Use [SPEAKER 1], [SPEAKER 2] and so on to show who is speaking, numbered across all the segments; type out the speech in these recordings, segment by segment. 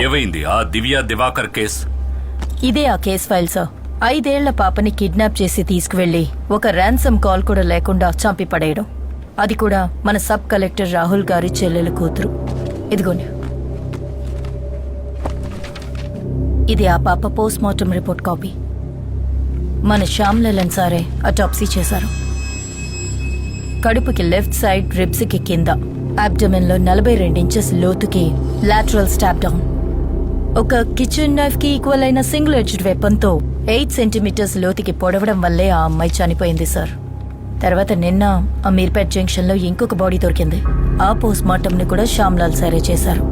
[SPEAKER 1] ఏవైంది ఆ దివ్య దివాకర్ కేస్?
[SPEAKER 2] ఇదే ఆ కేస్ ఫైల్ సార్. 5 ఏళ్ల పాపని కిడ్నాప్ చేసి తీసుకువెళ్లి ఒక ర్యాన్సమ్ కాల్ కూడా లేకుండా చంపి పడేయడం. అది కూడా మన సబ్ కలెక్టర్ రాహుల్ గారి చెల్లెలు కూతురు. ఇదిగోండి, ఇది ఆ పాప పోస్ట్ మార్టం రిపోర్ట్ కాపీ. మన శ్యామ్ లలన్ సారే అటాప్సీ చేశారు. కడుపుకి లెఫ్ట్ సైడ్, రిబ్స్ కి కింద, అబ్డమెన్ లో 42 ఇంచెస్ లోతుకి లాటరల్ స్టాప్ డౌన్. ఒక కిచెన్ నైఫ్ కి ఈక్వల్ అయిన సింగిల్ ఎడ్జ్డ్ వెపన్ తో 8 సెంటీమీటర్స్ లోతుకి పొడవడం వల్లే ఆ అమ్మాయి చనిపోయింది సార్. తర్వాత నిన్న అమీర్పేట్ జంక్షన్ లో ఇంకొక బాడీ దొరికింది. ఆ పోస్ట్ మార్టం ని కూడా శ్యామ్ లాల్ సారే చేశారు.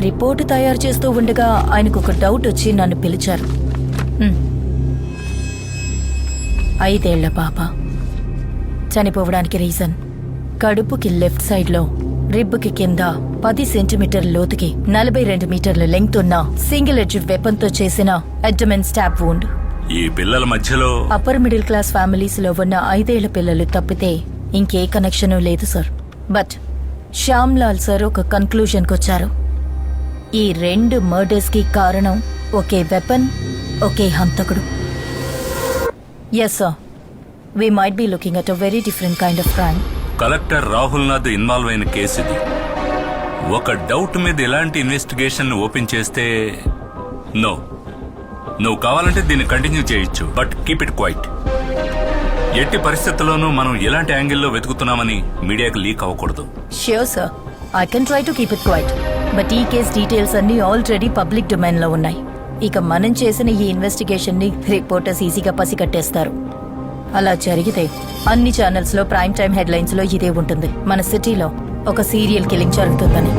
[SPEAKER 2] రిపోర్టు తయారు చేస్తూ ఉండగా ఆయనకు ఒక డౌట్ వచ్చి నన్ను పిలిచారు. 5 ఏళ్ల పాప చనిపోవడానికి రీజన్ కడుపుకి లెఫ్ట్ సైడ్ లో, రిబ్బుకి కింద 10 సెంటీమీటర్ల లోతుకి 42 మీటర్ల లెంగ్త్ ఉన్న సింగిల్ ఎడ్జ్డ్ వెపన్ తో చేసిన అబ్డమెన్ స్టాబ్ వూండ్.
[SPEAKER 1] ఈ పిల్లల మధ్యలో
[SPEAKER 2] అప్పర్ మిడిల్ క్లాస్ ఫ్యామిలీస్ లో ఉన్న 5 ఏళ్ల పిల్లలు తప్పితే ఇంకే కనెక్షన్ లేదు sir. But Shyam Lal sir ఒక కన్క్లూజన్ కొచ్చారు. ఈ 2 మర్డర్స్ కి కారణం ఒకే వెపన్, ఒకే హంతకుడు. Yes sir, we might be looking at a very different kind of crime.
[SPEAKER 1] Collector Rahul Nath involve అయిన కేసు ఇది. ఒక డౌట్ మీద ఎలాంటి ఇన్వెస్టిగేషన్ ఓపెన్ చేస్తే నో, నువ్వు కావాలంటే దీన్ని కంటిన్యూ చేయొచ్చు, బట్ కీప్ ఇట్ క్వైట్. ఎట్టి పరిస్థితుల్లోనూ మనం ఎలాంటి యాంగిల్లో వెతుకుతున్నామని మీడియాకి లీక్ అవ్వకూడదు.
[SPEAKER 2] Sure sir, I can try to keep it quiet. But ఈ కేస్ డీటెయిల్స్ అన్ని ఆల్రెడీ పబ్లిక్ డొమైన్ లో ఉన్నాయి. ఇక మనం చేసిన ఈ ఇన్వెస్టిగేషన్ ని రిపోర్టర్స్ ఈజీగా పసిగట్టేస్తారు. అలా జరిగితే అన్ని ఛానల్స్ లో ప్రైమ్ టైమ్ హెడ్లైన్స్ లో ఇదే ఉంటుంది, మన సిటీలో ఒక సీరియల్ కిల్లింగ్ జరుగుతుందని.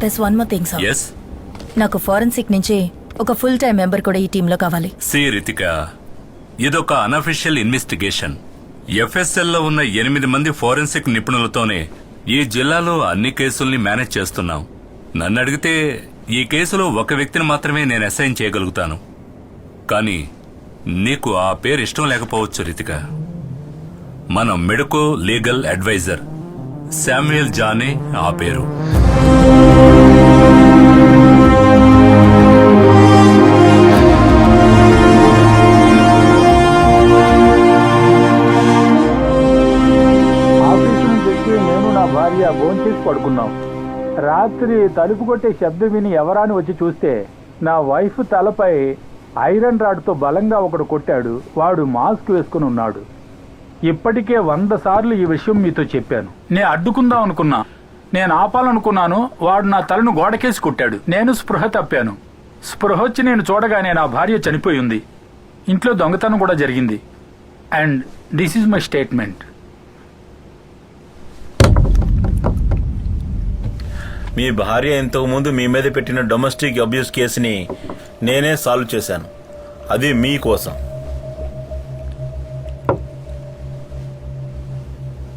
[SPEAKER 2] That's one more thing sir.
[SPEAKER 1] yes,
[SPEAKER 2] నాకు ఫోరెన్సిక్ నుంచి ఒక ఫుల్ టైం మెంబర్ కూడా ఈ టీంలో కావాలి.
[SPEAKER 1] సి రితిక, ఇదొక అనఫిషియల్ ఇన్వెస్టిగేషన్. FSL లో ఉన్న 8 మంది ఫోరెన్సిక్ నిపుణులతోనే ఈ జిల్లాలో అన్ని కేసుల్ని మేనేజ్ చేస్తున్నాం. నన్ను అడిగితే ఈ కేసులో ఒక వ్యక్తిని మాత్రమే నేను అసైన్ చేయగలుగుతాను. కానీ నీకు ఆ పేరు ఇష్టం లేకపోవచ్చు రితిక. మన మెడికో లీగల్ అడ్వైజర్ శామ్యుయల్ జానే ఆ పేరు.
[SPEAKER 3] భార్య భోంచేసి పడుకున్నాం. రాత్రి తలుపు కొట్టే శబ్దం విని ఎవరాని వచ్చి చూస్తే నా వైఫ్ తలపై ఐరన్ రాడ్తో బలంగా ఒకడు కొట్టాడు. వాడు మాస్క్ వేసుకుని ఉన్నాడు. ఇప్పటికే 100 సార్లు ఈ విషయం మీతో చెప్పాను. నేను అడ్డుకుందాం అనుకున్నా, నేను ఆపాలనుకున్నాను. వాడు నా తలను గోడకేసి కొట్టాడు. నేను స్పృహ తప్పాను. స్పృహ వచ్చి నేను చూడగానే నా భార్య చనిపోయింది. ఇంట్లో దొంగతనం కూడా జరిగింది. And this is my statement.
[SPEAKER 4] మీ భార్య ఇంతకు ముందు మీ మీద పెట్టిన డొమెస్టిక్ అబ్యూస్ కేసుని నేనే సాల్వ్ చేశాను. అది మీకోసం.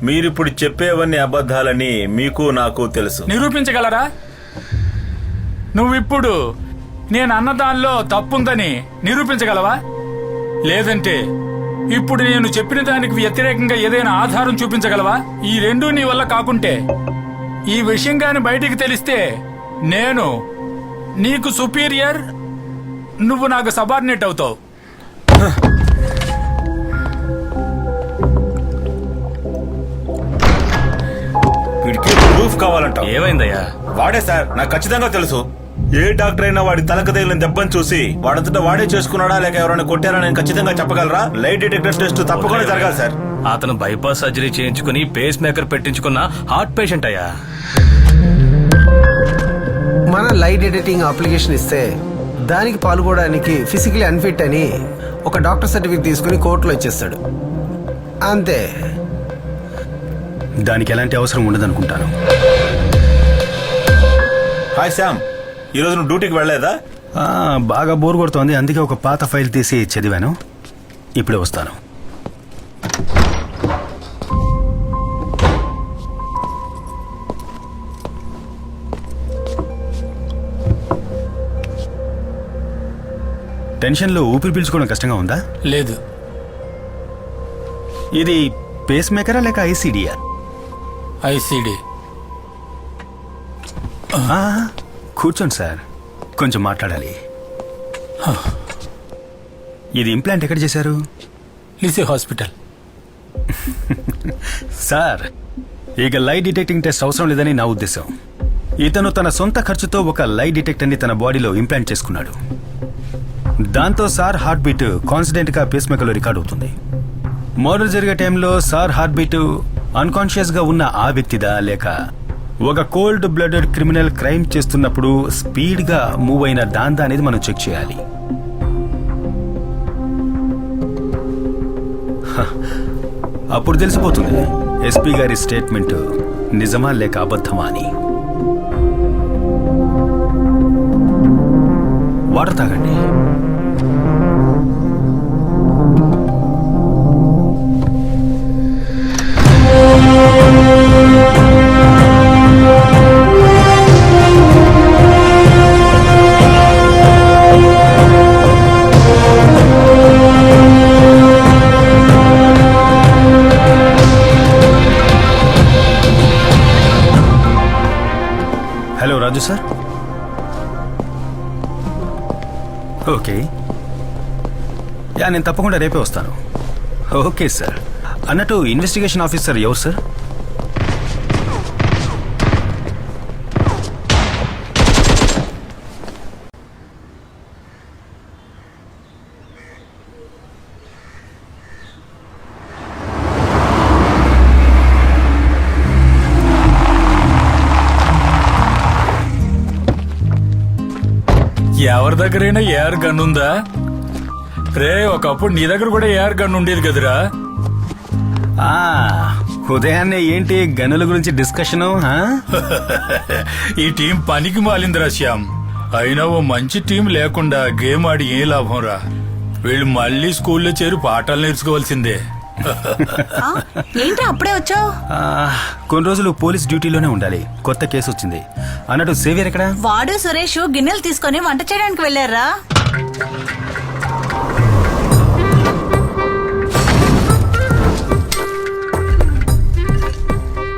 [SPEAKER 4] మీరిప్పుడు చెప్పేవన్నీ అబద్ధాలని మీకు నాకు తెలుసు.
[SPEAKER 3] నిరూపించగలరా? నువ్విప్పుడు నేను అన్నదానిలో తప్పుందని నిరూపించగలవా? లేదంటే ఇప్పుడు నేను చెప్పిన దానికి వ్యతిరేకంగా ఏదైనా ఆధారం చూపించగలవా? ఈ రెండూ నీ వల్ల కాకుంటే, ఈ విషయం గాని బయటికి తెలిస్తే నేను నీకు సుపీరియర్, నువ్వు నాకు సబార్డినేట్ అవుతావు.
[SPEAKER 4] వీడికి ప్రూఫ్ కావాలంట.
[SPEAKER 1] ఏమైందయ్యా?
[SPEAKER 4] వాడే సార్, నాకు ఖచ్చితంగా తెలుసు. ఏ డాక్టర్ అయినా వాడి తలకు తగిలిన దెబ్బని చూసి వాడంతటా వాడే చేసుకున్నాడా లేక ఎవరైనా కొట్టారా నేను ఖచ్చితంగా చెప్పగలరా? లైట్ డిటెక్టర్ టెస్ట్ తప్పకుండా జరగాలి సార్.
[SPEAKER 5] అతను బైపాస్ సర్జరీ చేయించుకుని పేస్ మేకర్ పెట్టించుకున్న హార్ట్ పేషెంట్ అయ్యా.
[SPEAKER 6] మన లైట్ ఎడిటింగ్ అప్లికేషన్ ఇస్తే దానికి పాల్గొనడానికి ఫిజికలీ అన్ఫిట్ అని ఒక డాక్టర్ సర్టిఫికేట్ తీసుకుని కోర్టులో ఇచ్చేస్తాడు. అంతే.
[SPEAKER 7] దానికి ఎలాంటి అవసరం ఉండదనుకుంటాను.
[SPEAKER 4] హాయ్ శ్యామ్, ఈరోజు నువ్వు డ్యూటీకి వెళ్ళలేదా?
[SPEAKER 7] బాగా బోర్ కొడుతోంది, అందుకే ఒక పాత ఫైల్ తీసి చదివాను. ఇప్పుడే వస్తాను. టెన్షన్లో ఊపిరి పీల్చుకోవడం కష్టంగా ఉందా?
[SPEAKER 3] లేదు.
[SPEAKER 7] ఇది పేస్ మేకరా లేక ఐసీడియా?
[SPEAKER 3] ఐసీడీ.
[SPEAKER 7] కూర్చోండి సార్, కొంచెం మాట్లాడాలి. ఇది ఇంప్లాంట్ ఎక్కడ చేశారు?
[SPEAKER 3] లిసే హాస్పిటల్.
[SPEAKER 7] సార్, ఇక లై డిటెక్టింగ్ టెస్ట్ అవసరం లేదని నా ఉద్దేశం. ఇతను తన సొంత ఖర్చుతో ఒక లై డిటెక్టర్ని తన బాడీలో ఇంప్లాంట్ చేసుకున్నాడు. దాంతో సార్ హార్ట్ బీట్ కాన్స్టెంట్ గా పేస్ మేకర్లో రికార్డ్ అవుతుంది. మర్డర్ జరిగే టైంలో సార్ హార్ట్ బీట్ అన్కాన్షియస్ గా ఉన్న ఆ వ్యక్తిదా, లేక ఒక కోల్డ్ బ్లడెడ్ క్రిమినల్ క్రైమ్ చేస్తున్నప్పుడు స్పీడ్ గా మూవ్ అయిన దాందా అనేది మనం చెక్ చేయాలి. అప్పుడు తెలిసిపోతుంది ఎస్పీ గారి స్టేట్మెంట్ నిజమా లేక అబద్ధమా అని. వాటర్ తాగండి. హలో రాజు సార్. ఓకే, నేను తప్పకుండా రేపే వస్తాను. Okay sir. అన్నట్టు ఇన్వెస్టిగేషన్ ఆఫీసర్ ఎవరు సార్?
[SPEAKER 3] ఎవరి దగ్గరైనా ఏఆర్ గన్ ఉందా రే? ఒకప్పుడు నీ దగ్గర కూడా ఏఆర్ గన్ ఉండేది కదరా.
[SPEAKER 7] ఉదయాన్నే ఏంటి గనుల గురించి డిస్కషను?
[SPEAKER 3] ఈ టీం పనికి మాలిందిరా శ్యామ్. అయినా ఓ మంచి టీం లేకుండా గేమ్ ఆడి ఏ లాభం రా. వీళ్ళు మళ్ళీ స్కూల్లో చేరి పాఠాలు నేర్చుకోవాల్సిందే.
[SPEAKER 2] ఏంటి అప్పుడే వచ్చావు?
[SPEAKER 7] కొన్ని రోజులు పోలీస్ డ్యూటీలోనే ఉండాలి. కొత్త కేసు వచ్చింది. అన్నట్టు సేవియర్ ఎక్కడ?
[SPEAKER 2] వాడు సురేష్ గిన్నెలు తీసుకొని వంట చేయడానికి వెళ్ళారా?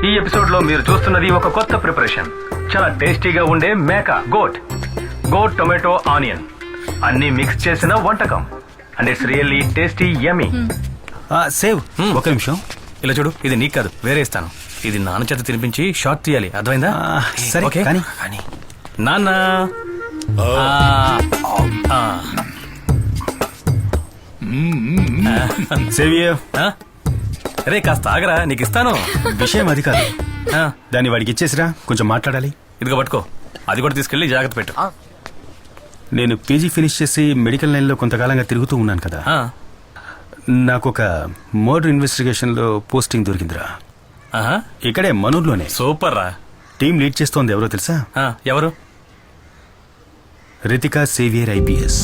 [SPEAKER 5] ఈ ఎపిసోడ్ లో మీరు చూస్తున్నది ఒక కొత్త ప్రిపరేషన్. చాలా టేస్టీగా ఉండే మేక గోట్ టొమాటో ఆనియన్ అన్ని మిక్స్ చేసిన వంటకం. And it's really tasty yummy.
[SPEAKER 7] Save ఒక నిమిషం.
[SPEAKER 5] ఇలా చూడు, ఇది నీకు కాదు, వేరే ఇస్తాను. ఇది నాన్న చేత తినిపించి షార్ట్ తీయాలి, అర్థమైందా?
[SPEAKER 7] సరే,
[SPEAKER 5] ఓకే
[SPEAKER 7] కానీ
[SPEAKER 5] నాన్న.
[SPEAKER 7] సేవియర్,
[SPEAKER 5] రే కాస్త ఆగరా, నీకు ఇస్తాను.
[SPEAKER 7] విషయం అది కాదు.
[SPEAKER 5] ఆ,
[SPEAKER 7] దాన్ని వాడికి ఇచ్చేసిరా, కొంచెం మాట్లాడాలి.
[SPEAKER 5] ఇదిగో పట్టుకో, అది కూడా తీసుకెళ్లి జాగ్రత్త పెట్టు.
[SPEAKER 7] నేను పీజీ ఫినిష్ చేసి మెడికల్ లైన్లో కొంతకాలంగా తిరుగుతూ ఉన్నాను కదా.
[SPEAKER 5] ఆ,
[SPEAKER 7] నాకు ఒక మర్డర్ ఇన్వెస్టిగేషన్ లో పోస్టింగ్ దొరికిందిరా.
[SPEAKER 5] ఆహా,
[SPEAKER 7] ఇక్కడే మనూర్లోనే.
[SPEAKER 5] సూపర్ రా.
[SPEAKER 7] టీం లీడ్ చేస్తోంది ఎవరో తెలుసా?
[SPEAKER 5] ఎవరు?
[SPEAKER 7] Ritika saviour IPS.